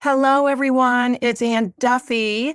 Hello, everyone. It's Anne Duffy,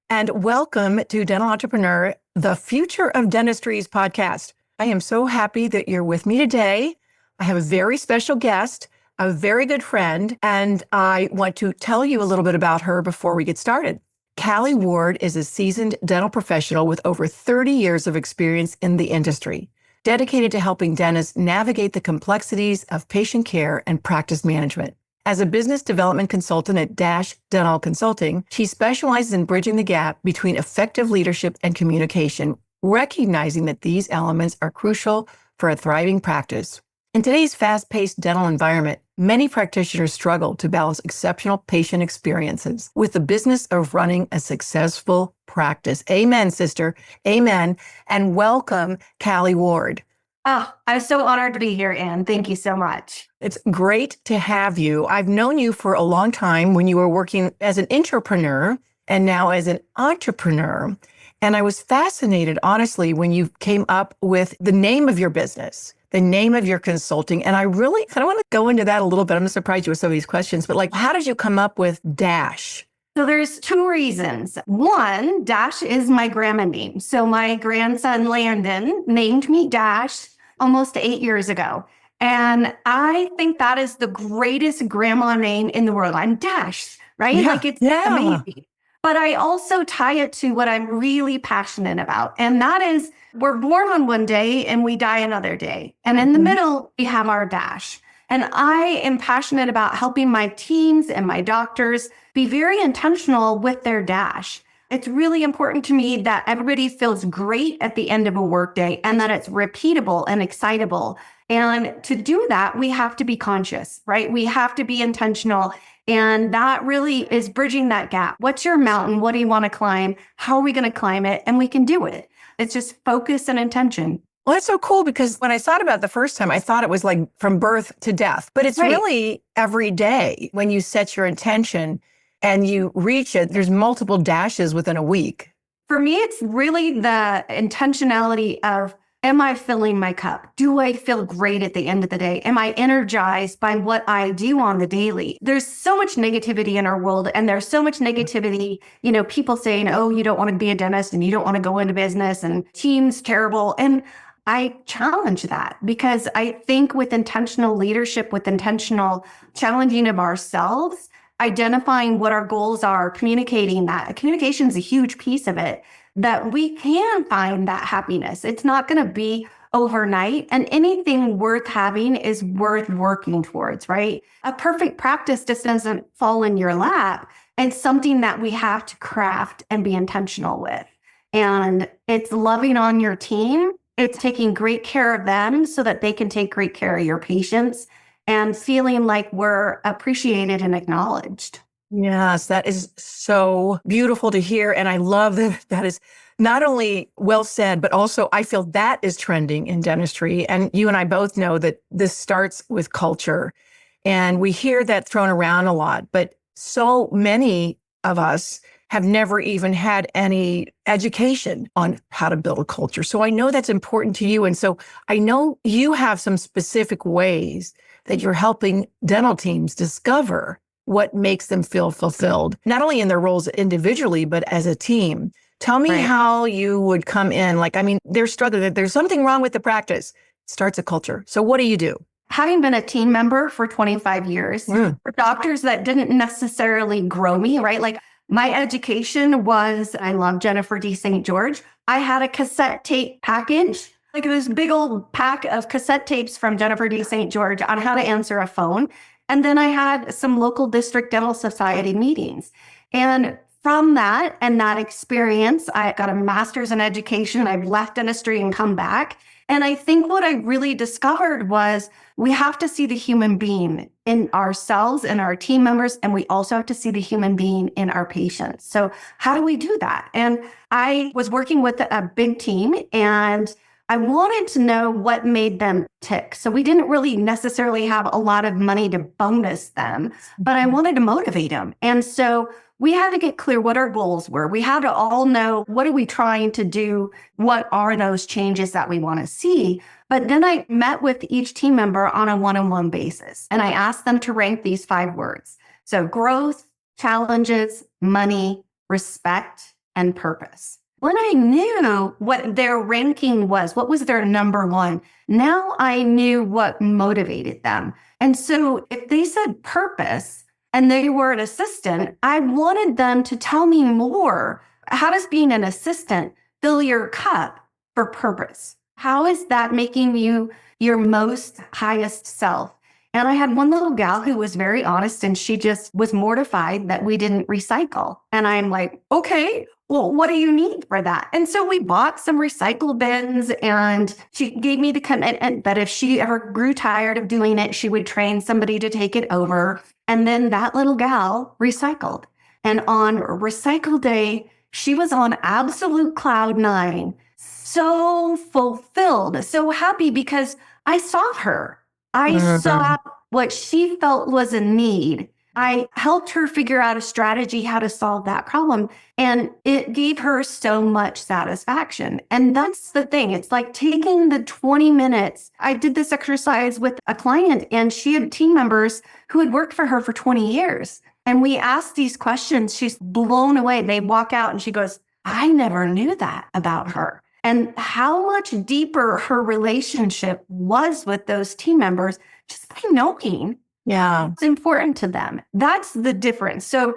and welcome to Dental Entrepreneur, the Future of Dentistry's podcast. I am so happy that you're with me today. I have a very special guest, a very good friend, and I want to tell you a little bit about her before we get started. Callie Ward is a seasoned dental professional with over 30 years of experience in the industry, dedicated to helping dentists navigate the complexities of patient care and practice management. As a business development consultant at Dash Dental Consulting, she specializes in bridging the gap between effective leadership and communication, recognizing that these elements are crucial for a thriving practice. In today's fast-paced dental environment, many practitioners struggle to balance exceptional patient experiences with the business of running a successful practice. Amen, sister. Amen. And welcome, Callie Ward. Oh, I'm so honored to be here, Anne. Thank you so much. It's great to have you. I've known you for a long time when you were working as an intrapreneur and now as an entrepreneur. And I was fascinated, honestly, when you came up with the name of your business, the name of your consulting. And I really kind of want to go into that a little bit. I'm going to surprise you with some of these questions, but how did you come up with Dash? So there's two reasons. One, Dash is my grandma name. So my grandson, Landon, named me Dash almost 8 years ago. And I think that is the greatest grandma name in the world. I'm Dash, right? It's amazing. But I also tie it to what I'm really passionate about. And that is we're born on one day and we die another day. And in the middle, we have our Dash. And I am passionate about helping my teams and my doctors be very intentional with their Dash. It's really important to me that everybody feels great at the end of a workday and that it's repeatable and excitable. And to do that, we have to be conscious, right? We have to be intentional. And that really is bridging that gap. What's your mountain? What do you want to climb? How are we going to climb it? And we can do it. It's just focus and intention. Well, that's so cool because when I thought about it the first time, I thought it was like from birth to death, but it's really every day when you set your intention and you reach it, there's multiple dashes within a week. For me, it's really the intentionality of, am I filling my cup? Do I feel great at the end of the day? Am I energized by what I do on the daily? There's so much negativity in our world, and there's so much negativity, people saying, oh, you don't want to be a dentist and you don't want to go into business and team's terrible. And I challenge that because I think with intentional leadership, with intentional challenging of ourselves, identifying what our goals are, communicating that. Communication is a huge piece of it, that we can find that happiness. It's not going to be overnight, and anything worth having is worth working towards, right? A perfect practice just doesn't fall in your lap. It's something that we have to craft and be intentional with. And it's loving on your team. It's taking great care of them so that they can take great care of your patients and feeling like we're appreciated and acknowledged. Yes, that is so beautiful to hear. And I love that that is not only well said, but also I feel that is trending in dentistry. And you and I both know that this starts with culture. And we hear that thrown around a lot, but so many of us have never even had any education on how to build a culture. So I know that's important to you. And so I know you have some specific ways that you're helping dental teams discover what makes them feel fulfilled, not only in their roles individually, but as a team. Tell me how you would come in. They're struggling. There's something wrong with the practice. It starts a culture. So what do you do? Having been a team member for 25 years, for doctors that didn't necessarily grow me, right? My education was, I love Jennifer D. St. George. I had a cassette tape package, this big old pack of cassette tapes from Jennifer D. St. George on how to answer a phone. And then I had some local district dental society meetings. And from that and that experience, I got a master's in education. I've left dentistry and come back. And I think what I really discovered was we have to see the human being in ourselves and our team members, and we also have to see the human being in our patients. So how do we do that? And I was working with a big team, and I wanted to know what made them tick. So we didn't really necessarily have a lot of money to bonus them, but I wanted to motivate them. And so we had to get clear what our goals were. We had to all know, what are we trying to do? What are those changes that we want to see? But then I met with each team member on a one-on-one basis, and I asked them to rank these 5 words. So growth, challenges, money, respect, and purpose. When I knew what their ranking was, what was their number one, now I knew what motivated them. And so if they said purpose and they were an assistant, I wanted them to tell me more. How does being an assistant fill your cup for purpose? How is that making you your most highest self? And I had one little gal who was very honest, and she just was mortified that we didn't recycle. And I'm like, okay, well, what do you need for that? And so we bought some recycle bins, and she gave me the commitment that if she ever grew tired of doing it, she would train somebody to take it over. And then that little gal recycled. And on recycle day, she was on absolute cloud nine, so fulfilled, so happy because I saw her. I saw what she felt was a need. I helped her figure out a strategy how to solve that problem. And it gave her so much satisfaction. And that's the thing. It's like taking the 20 minutes. I did this exercise with a client, and she had team members who had worked for her for 20 years. And we asked these questions. She's blown away. They walk out and she goes, I never knew that about her. And how much deeper her relationship was with those team members just by knowing it's important to them. That's the difference. So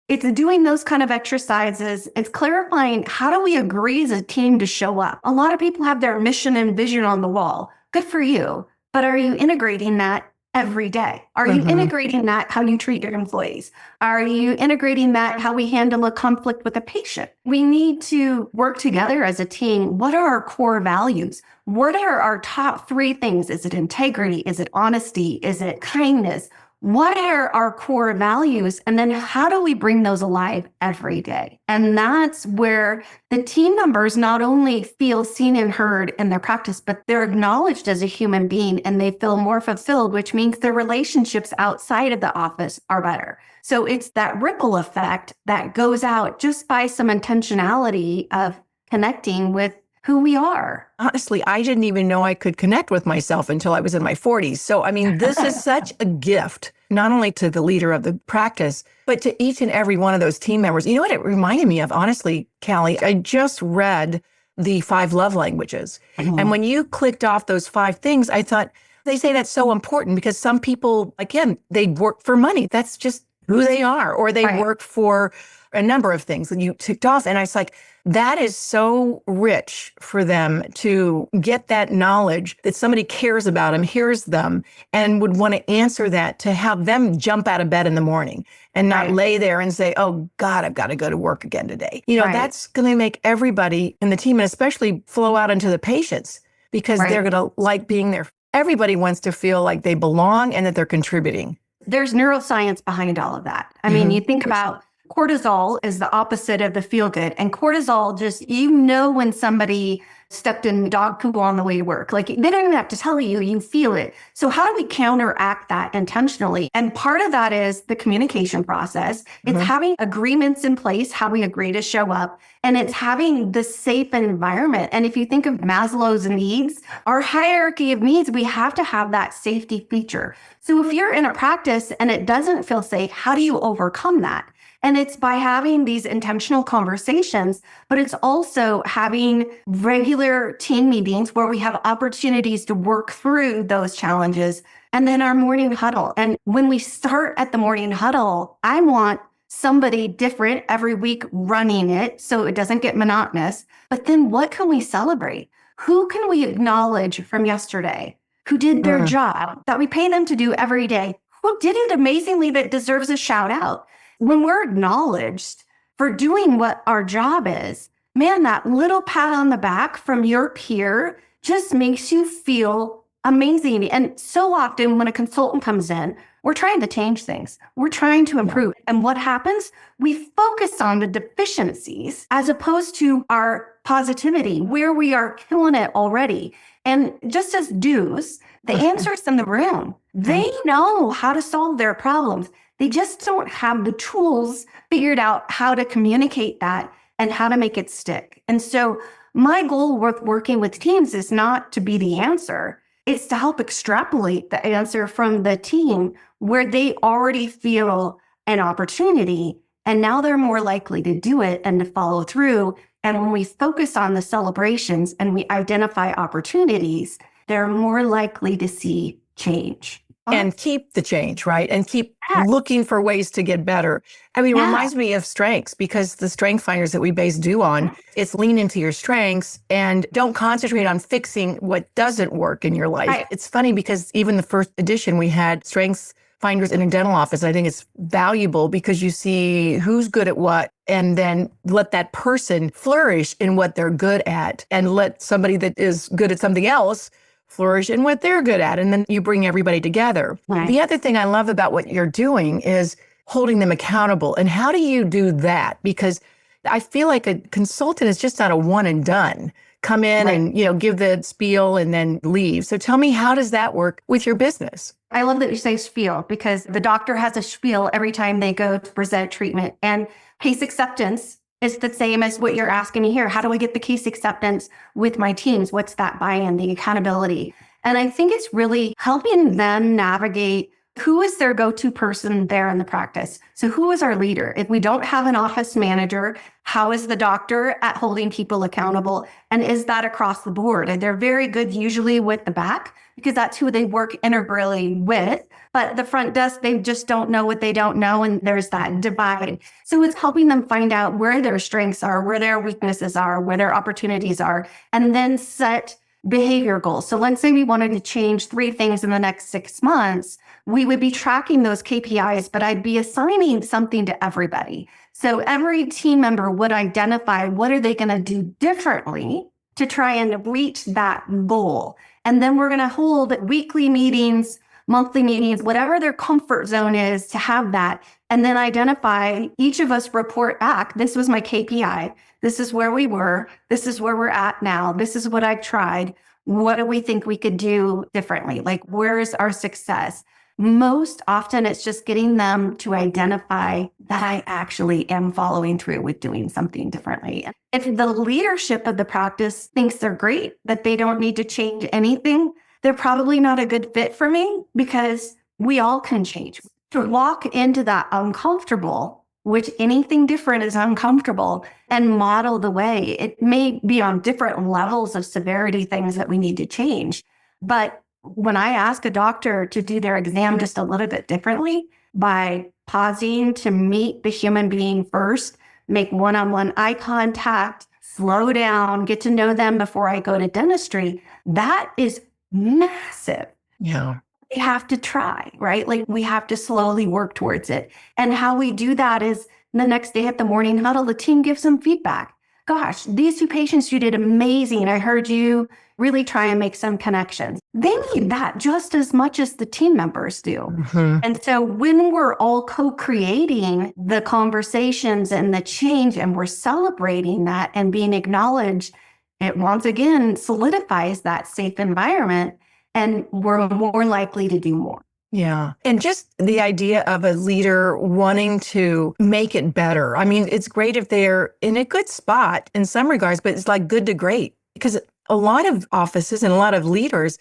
it's doing those kind of exercises. It's clarifying, how do we agree as a team to show up? A lot of people have their mission and vision on the wall. Good for you. But are you integrating that every day? Are you integrating that how you treat your employees? Are you integrating that how we handle a conflict with a patient? We need to work together as a team. What are our core values? What are our top 3 things? Is it integrity? Is it honesty? Is it kindness? What are our core values? And then how do we bring those alive every day? And that's where the team members not only feel seen and heard in their practice, but they're acknowledged as a human being, and they feel more fulfilled, which means their relationships outside of the office are better. So it's that ripple effect that goes out just by some intentionality of connecting with who we are. Honestly, I didn't even know I could connect with myself until I was in my 40s. So, I mean, this is such a gift, not only to the leader of the practice, but to each and every one of those team members. You know what it reminded me of, honestly, Callie? I just read the 5 love languages. And when you clicked off those 5 things, I thought, they say that's so important because some people, again, they work for money. That's just who they are. Or they work for a number of things that you ticked off. And I was like, that is so rich for them to get that knowledge that somebody cares about them, hears them, and would want to answer that, to have them jump out of bed in the morning and not lay there and say, oh God, I've got to go to work again today. You know, that's going to make everybody in the team, and especially flow out into the patients, because they're going to like being there. Everybody wants to feel like they belong and that they're contributing. There's neuroscience behind all of that. I mean, you think about cortisol is the opposite of the feel good. And cortisol just, when somebody stepped in dog poop on the way to work, like they don't even have to tell you, you feel it. So how do we counteract that intentionally? And part of that is the communication process. It's having agreements in place, how we agree to show up, and it's having the safe environment. And if you think of Maslow's needs, our hierarchy of needs, we have to have that safety feature. So if you're in a practice and it doesn't feel safe, how do you overcome that? And it's by having these intentional conversations, but it's also having regular team meetings where we have opportunities to work through those challenges. And then our morning huddle. And when we start at the morning huddle, I want somebody different every week running it so it doesn't get monotonous. But then what can we celebrate? Who can we acknowledge from yesterday who did their job that we pay them to do every day? Who did it amazingly that deserves a shout out? When we're acknowledged for doing what our job is, man, that little pat on the back from your peer just makes you feel amazing. And so often when a consultant comes in, we're trying to change things. We're trying to improve. And what happens? We focus on the deficiencies as opposed to our positivity, where we are killing it already. And just as do's, the answer's in the room. They know how to solve their problems. They just don't have the tools figured out how to communicate that and how to make it stick. And so my goal with working with teams is not to be the answer. It's to help extrapolate the answer from the team where they already feel an opportunity. And now they're more likely to do it and to follow through. And when we focus on the celebrations and we identify opportunities, they're more likely to see change. And keep the change, right? And keep Yeah. looking for ways to get better. I mean, it Yeah. reminds me of strengths, because the strength finders that we base do on, it's lean into your strengths and don't concentrate on fixing what doesn't work in your life. Right. It's funny because even the first edition, we had strengths finders in a dental office. I think it's valuable because you see who's good at what, and then let that person flourish in what they're good at, and let somebody that is good at something else flourish in what they're good at. And then you bring everybody together. Right. The other thing I love about what you're doing is holding them accountable. And how do you do that? Because I feel like a consultant is just not a one and done. Come in Right. and, give the spiel and then leave. So tell me, how does that work with your business? I love that you say spiel, because the doctor has a spiel every time they go to present treatment. And case acceptance is the same as what you're asking me here. How do I get the case acceptance with my teams? What's that buy-in, the accountability? And I think it's really helping them navigate who is their go-to person there in the practice. So who is our leader? If we don't have an office manager, how is the doctor at holding people accountable? And is that across the board? And they're very good usually with the back, because that's who they work integrally with. But the front desk, they just don't know what they don't know. And there's that divide. So it's helping them find out where their strengths are, where their weaknesses are, where their opportunities are, and then set behavior goals. So let's say we wanted to change 3 things in the next 6 months. We would be tracking those KPIs, but I'd be assigning something to everybody. So every team member would identify what are they going to do differently to try and reach that goal. And then we're going to hold weekly meetings, monthly meetings, whatever their comfort zone is, to have that. And then identify, each of us report back, this was my KPI. This is where we were. This is where we're at now. This is what I've tried. What do we think we could do differently? Like, where is our success? Most often, it's just getting them to identify that I actually am following through with doing something differently. If the leadership of the practice thinks they're great, that they don't need to change anything, they're probably not a good fit for me, because we all can change. To walk into that uncomfortable, which anything different is uncomfortable, and model the way. It may be on different levels of severity, things that we need to change. But when I ask a doctor to do their exam just a little bit differently, by pausing to meet the human being first, make one-on-one eye contact, slow down, get to know them before I go to dentistry, that is massive. Yeah. We have to try, right? Like, we have to slowly work towards it. And how we do that is the next day at the morning huddle, the team gives them feedback. Gosh, these 2 patients, you did amazing. I heard you really try and make some connections. They need that just as much as the team members do. Mm-hmm. And so when we're all co-creating the conversations and the change, and we're celebrating that and being acknowledged, it once again solidifies that safe environment, and we're more likely to do more. Yeah. And just the idea of a leader wanting to make it better. I mean, it's great if they're in a good spot in some regards, but it's like good to great, because a lot of offices and a lot of leaders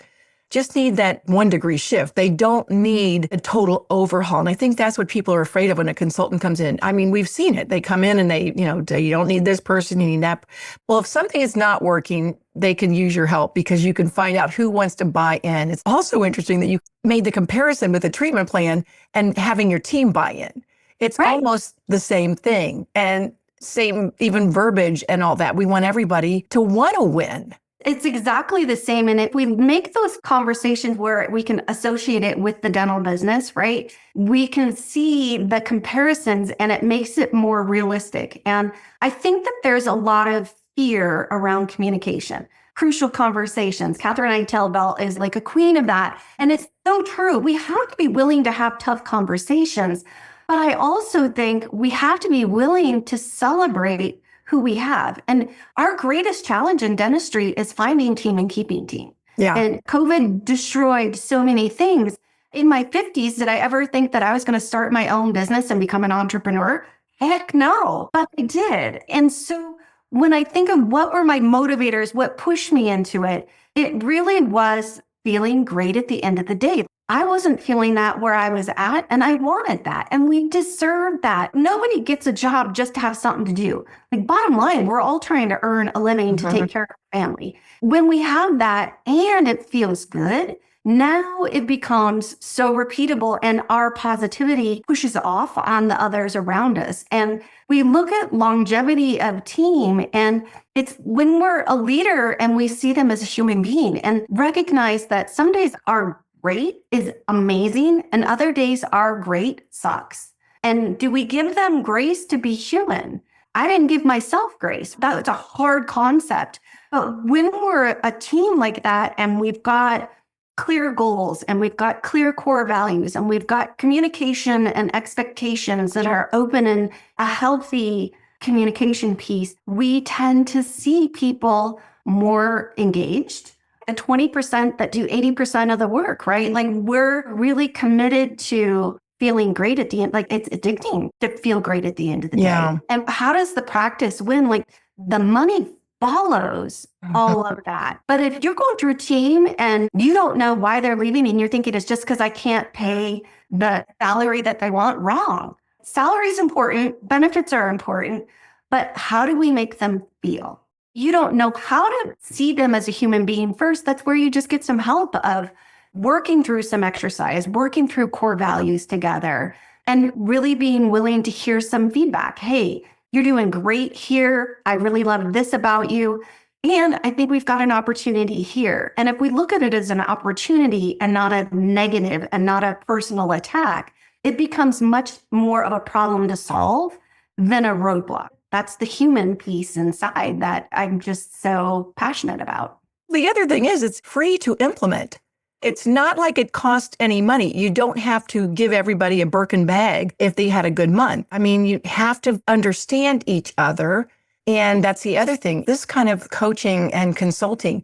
just need that 1-degree shift. They don't need a total overhaul. And I think that's what people are afraid of when a consultant comes in. I mean, we've seen it. They come in and they, you don't need this person, you need that. Well, if something is not working, they can use your help, because you can find out who wants to buy in. It's also interesting that you made the comparison with a treatment plan and having your team buy in. It's Right. almost the same thing, and same even verbiage and all that. We want everybody to want to win. It's exactly the same. And if we make those conversations where we can associate it with the dental business, right, we can see the comparisons, and it makes it more realistic. And I think that there's a lot of fear around communication, crucial conversations. Catherine Eitel is like a queen of that. And it's so true. We have to be willing to have tough conversations. But I also think we have to be willing to celebrate who we have. And our greatest challenge in dentistry is finding team and keeping team. Yeah. And COVID destroyed so many things. In my 50s, did I ever think that I was going to start my own business and become an entrepreneur? Heck no, but I did. And so when I think of what were my motivators, what pushed me into it, it really was feeling great at the end of the day. I wasn't feeling that where I was at, and I wanted that, and we deserve that. Nobody gets a job just to have something to do. Like, bottom line, we're all trying to earn a living to take care of our family. When we have that and it feels good, now it becomes so repeatable, and our positivity pushes off on the others around us. And we look at longevity of team, and it's when we're a leader and we see them as a human being and recognize that some days are great is amazing, and other days are great sucks. And do we give them grace to be human? I didn't give myself grace. That's a hard concept. But when we're a team like that, and we've got clear goals, and we've got clear core values, and we've got communication and expectations that are open and a healthy communication piece, we tend to see people more engaged. The 20% that do 80% of the work, right? Like, we're really committed to feeling great at the end. Like, it's addicting to feel great at the end of the day. And how does the practice win? Like, the money follows all of that. But if you're going through a team and you don't know why they're leaving, and you're thinking it's just because I can't pay the salary that they want, wrong. Salary is important. Benefits are important. But how do we make them feel? You don't know how to see them as a human being first. That's where you just get some help of working through some exercise, working through core values together, and really being willing to hear some feedback. Hey, you're doing great here. I really love this about you. And I think we've got an opportunity here. And if we look at it as an opportunity and not a negative and not a personal attack, it becomes much more of a problem to solve than a roadblock. That's the human piece inside that I'm just so passionate about. The other thing is it's free to implement. It's not like it costs any money. You don't have to give everybody a Birkin bag if they had a good month. I mean, you have to understand each other. And that's the other thing. This kind of coaching and consulting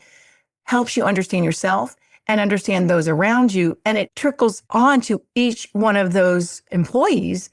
helps you understand yourself and understand those around you. And it trickles on to each one of those employees.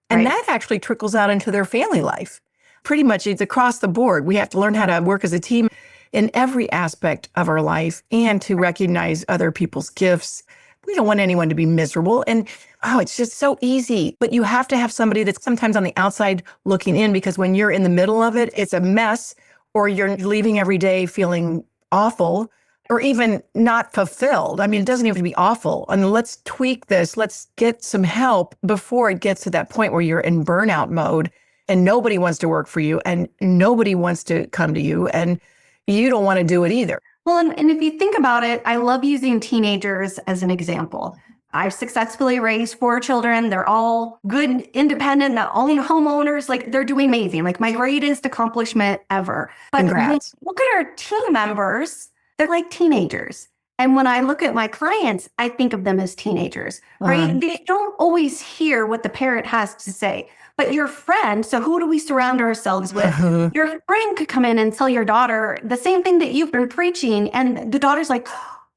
And that actually trickles out into their family life. Pretty much it's across the board. We have to learn how to work as a team in every aspect of our life and to recognize other people's gifts. We don't want anyone to be miserable. And it's just so easy. But you have to have somebody that's sometimes on the outside looking in, because when you're in the middle of it, it's a mess, or you're leaving every day feeling awful or even not fulfilled. I mean, it doesn't even have to be awful. And let's tweak this. Let's get some help before it gets to that point where you're in burnout mode. And nobody wants to work for you, and nobody wants to come to you, and you don't want to do it either. Well, and if you think about it, I love using teenagers as an example. I've successfully raised 4 children. They're all good, independent, not only homeowners. Like, they're doing amazing. Like, my greatest accomplishment ever. But Congrats. Look at our team members. They're like teenagers. And when I look at my clients, I think of them as teenagers, right? They don't always hear what the parent has to say. But your friend, so who do we surround ourselves with? Your friend could come in and tell your daughter the same thing that you've been preaching. And the daughter's like,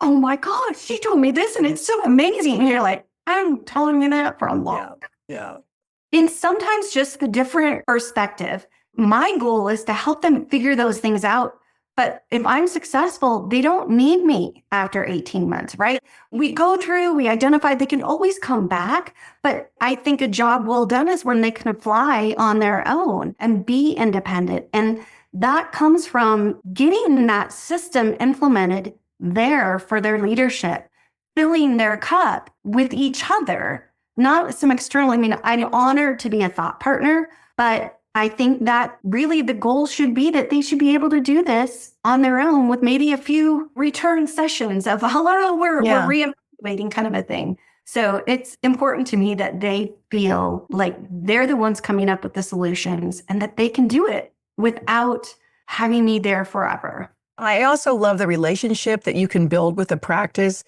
oh my God, she told me this and it's so amazing. And you're like, I'm telling you that for a long time. Yeah. And sometimes just a different perspective. My goal is to help them figure those things out. But if I'm successful, they don't need me after 18 months, right? We go through, we identify, they can always come back. But I think a job well done is when they can apply on their own and be independent. And that comes from getting that system implemented there for their leadership, filling their cup with each other, not some external. I mean, I'm honored to be a thought partner, but I think that really the goal should be that they should be able to do this on their own with maybe a few return sessions of, hello, we're reevaluating kind of a thing. So it's important to me that they feel like they're the ones coming up with the solutions and that they can do it without having me there forever. I also love the relationship that you can build with a practice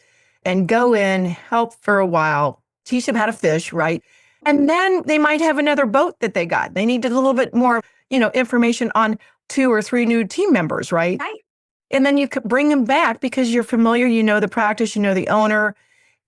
and go in, help for a while, teach them how to fish, right? And then they might have another boat that they got. They need a little bit more, information on 2 or 3 new team members, right? Right. And then you could bring them back because you're familiar, you know the practice, you know the owner.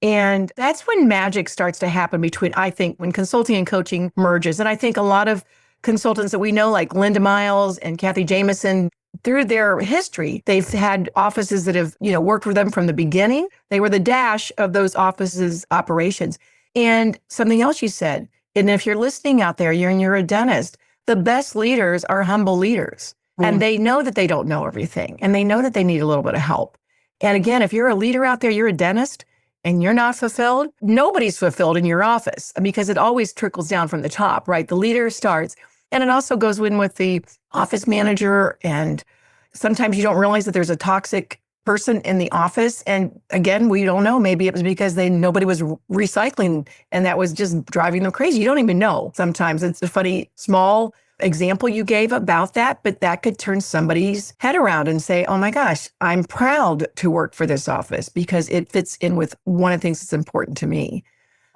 And that's when magic starts to happen between, I think, when consulting and coaching merges. And I think a lot of consultants that we know, like Linda Miles and Kathy Jameson, through their history, they've had offices that have, worked with them from the beginning. They were the dash of those offices' operations. And something else you said, and if you're listening out there, you're a dentist, the best leaders are humble leaders. And they know that they don't know everything. And they know that they need a little bit of help. And again, if you're a leader out there, you're a dentist and you're not fulfilled, nobody's fulfilled in your office because it always trickles down from the top, right? The leader starts. And it also goes in with the office manager. And sometimes you don't realize that there's a toxic person in the office. And again, we don't know. Maybe it was because nobody was recycling and that was just driving them crazy. You don't even know. Sometimes it's a funny, small example you gave about that, but that could turn somebody's head around and say, oh my gosh, I'm proud to work for this office because it fits in with one of the things that's important to me.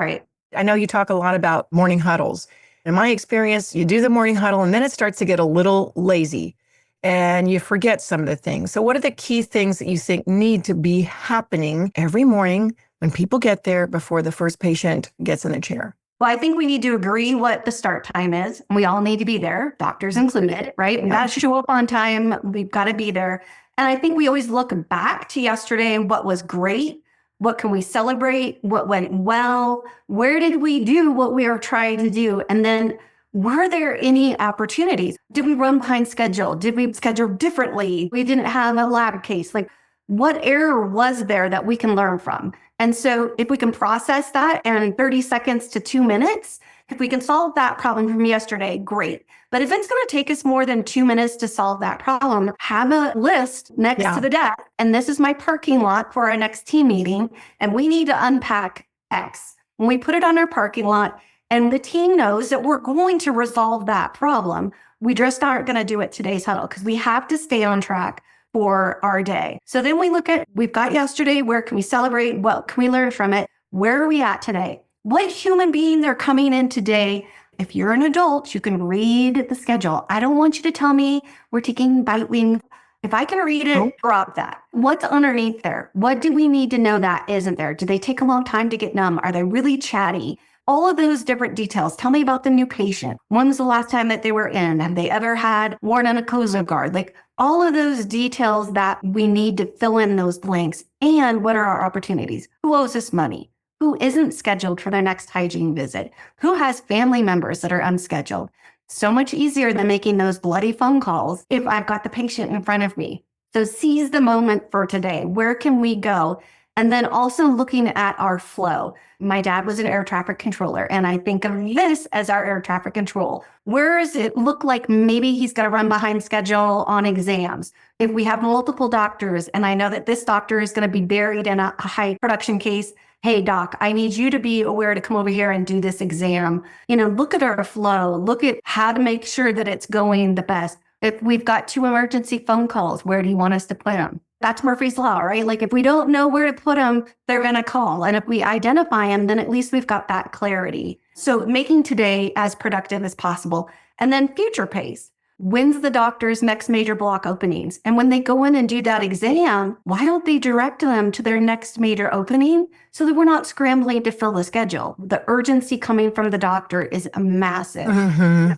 Right. I know you talk a lot about morning huddles. In my experience, you do the morning huddle and then it starts to get a little lazy and you forget some of the things. So what are the key things that you think need to be happening every morning when people get there before the first patient gets in a chair? Well, I think we need to agree what the start time is. We all need to be there, doctors included, right? We got to show up on time. We've got to be there. And I think we always look back to yesterday and what was great. What can we celebrate? What went well? Where did we do what we were trying to do? And then were there any opportunities? Did we run behind schedule? Did we schedule differently? We didn't have a lab case. Like, what error was there that we can learn from? And so if we can process that in 30 seconds to 2 minutes, if we can solve that problem from yesterday, great. But if it's going to take us more than 2 minutes to solve that problem, have a list next to the desk. And this is my parking lot for our next team meeting. And we need to unpack X. When we put it on our parking lot and the team knows that we're going to resolve that problem, we just aren't going to do it today's huddle because we have to stay on track for our day. So then we look at, we've got yesterday, where can we celebrate? What can we learn from it? Where are we at today? What human being they're coming in today? If you're an adult, you can read the schedule. I don't want you to tell me we're taking bite wing. If I can read it, drop that. What's underneath there? What do we need to know that isn't there? Do they take a long time to get numb? Are they really chatty? All of those different details. Tell me about the new patient. When was the last time that they were in? Have they ever had worn an occlusal guard? Like all of those details that we need to fill in those blanks. And what are our opportunities? Who owes us money? Who isn't scheduled for their next hygiene visit? Who has family members that are unscheduled? So much easier than making those bloody phone calls if I've got the patient in front of me. So seize the moment for today. Where can we go? And then also looking at our flow. My dad was an air traffic controller, and I think of this as our air traffic control. Where does it look like maybe he's going to run behind schedule on exams? If we have multiple doctors, and I know that this doctor is going to be buried in a high production case, hey, doc, I need you to be aware to come over here and do this exam. Look at our flow. Look at how to make sure that it's going the best. If we've got 2 emergency phone calls, where do you want us to put them? That's Murphy's Law, right? Like if we don't know where to put them, they're going to call. And if we identify them, then at least we've got that clarity. So making today as productive as possible. And then future pace. When's the doctor's next major block openings? And when they go in and do that exam, why don't they direct them to their next major opening so that we're not scrambling to fill the schedule? The urgency coming from the doctor is massive. Mm-hmm.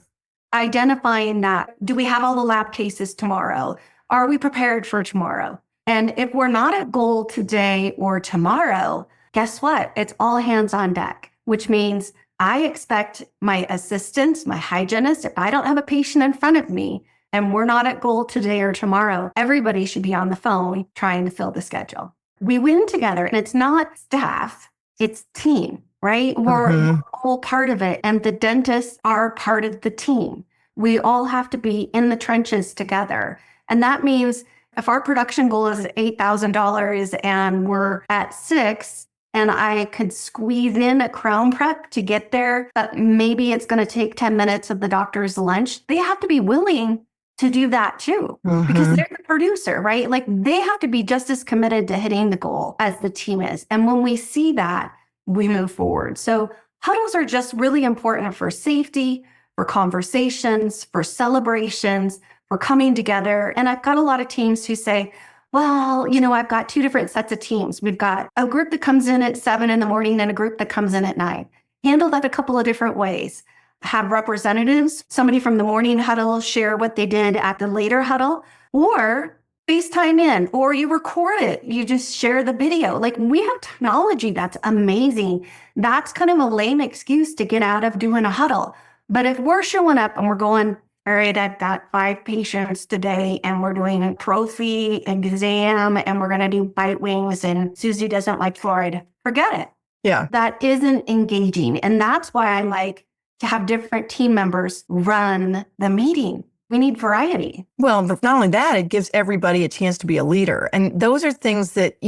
Identifying that, do we have all the lab cases tomorrow? Are we prepared for tomorrow? And if we're not at goal today or tomorrow, guess what? It's all hands on deck, which means I expect my assistants, my hygienist, if I don't have a patient in front of me and we're not at goal today or tomorrow, everybody should be on the phone trying to fill the schedule. We win together, and it's not staff, it's team, right? We're all part of it, and the dentists are part of the team. We all have to be in the trenches together. And that means if our production goal is $8,000 and we're at 6, and I could squeeze in a crown prep to get there, but maybe it's going to take 10 minutes of the doctor's lunch, they have to be willing to do that too, because they're the producer, right? Like they have to be just as committed to hitting the goal as the team is. And when we see that, we move forward. So huddles are just really important for safety, for conversations, for celebrations, for coming together. And I've got a lot of teams who say, well, I've got 2 different sets of teams. We've got a group that comes in at 7 in the morning and a group that comes in at 9. Handle that a couple of different ways. Have representatives, somebody from the morning huddle share what they did at the later huddle. or FaceTime in, or you record it. You just share the video. Like, we have technology that's amazing. That's kind of a lame excuse to get out of doing a huddle. But if we're showing up and we're going, all right, I've got 5 patients today and we're doing a trophy exam and we're going to do bite wings and Susie doesn't like fluoride, forget it. Yeah. That isn't engaging. And that's why I like to have different team members run the meeting. We need variety. Well, not only that, it gives everybody a chance to be a leader. And those are things that,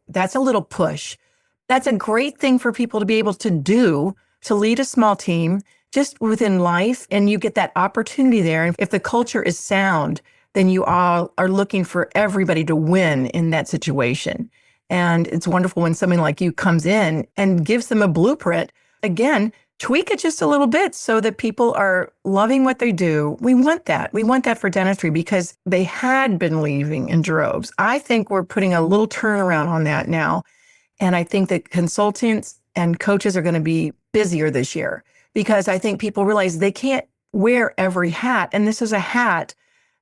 that's a little push. That's a great thing for people to be able to do, to lead a small team just within life. And you get that opportunity there. And if the culture is sound, then you all are looking for everybody to win in that situation. And it's wonderful when somebody like you comes in and gives them a blueprint. Again, tweak it just a little bit so that people are loving what they do. We want that. We want that for dentistry because they had been leaving in droves. I think we're putting a little turnaround on that now. And I think that consultants and coaches are going to be busier this year because I think people realize they can't wear every hat. And this is a hat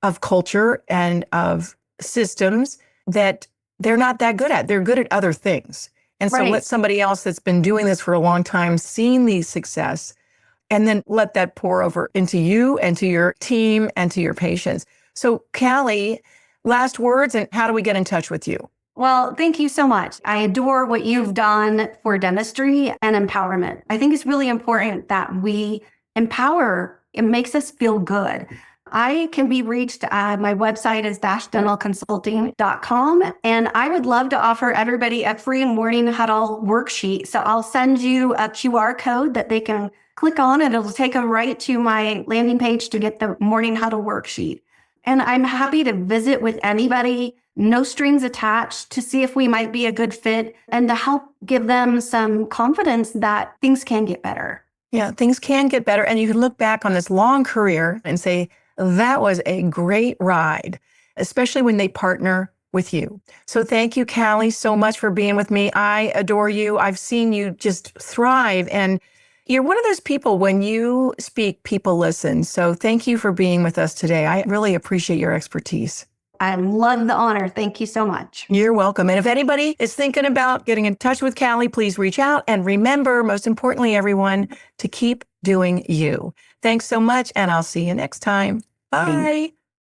of culture and of systems that they're not that good at. They're good at other things. And so let somebody else that's been doing this for a long time, seen the success, and then let that pour over into you and to your team and to your patients. So Callie, last words, and how do we get in touch with you? Well, thank you so much. I adore what you've done for dentistry and empowerment. I think it's really important that we empower. It makes us feel good. I can be reached. My website is dashddentalconsulting.com. And I would love to offer everybody a free morning huddle worksheet. So I'll send you a QR code that they can click on and it'll take them right to my landing page to get the morning huddle worksheet. And I'm happy to visit with anybody, no strings attached, to see if we might be a good fit and to help give them some confidence that things can get better. Yeah, things can get better. And you can look back on this long career and say, that was a great ride, especially when they partner with you. So thank you, Callie, so much for being with me. I adore you. I've seen you just thrive. And you're one of those people, when you speak, people listen. So thank you for being with us today. I really appreciate your expertise. I love the honor. Thank you so much. You're welcome. And if anybody is thinking about getting in touch with Callie, please reach out. And remember, most importantly, everyone, to keep doing you. Thanks so much. And I'll see you next time. Bye.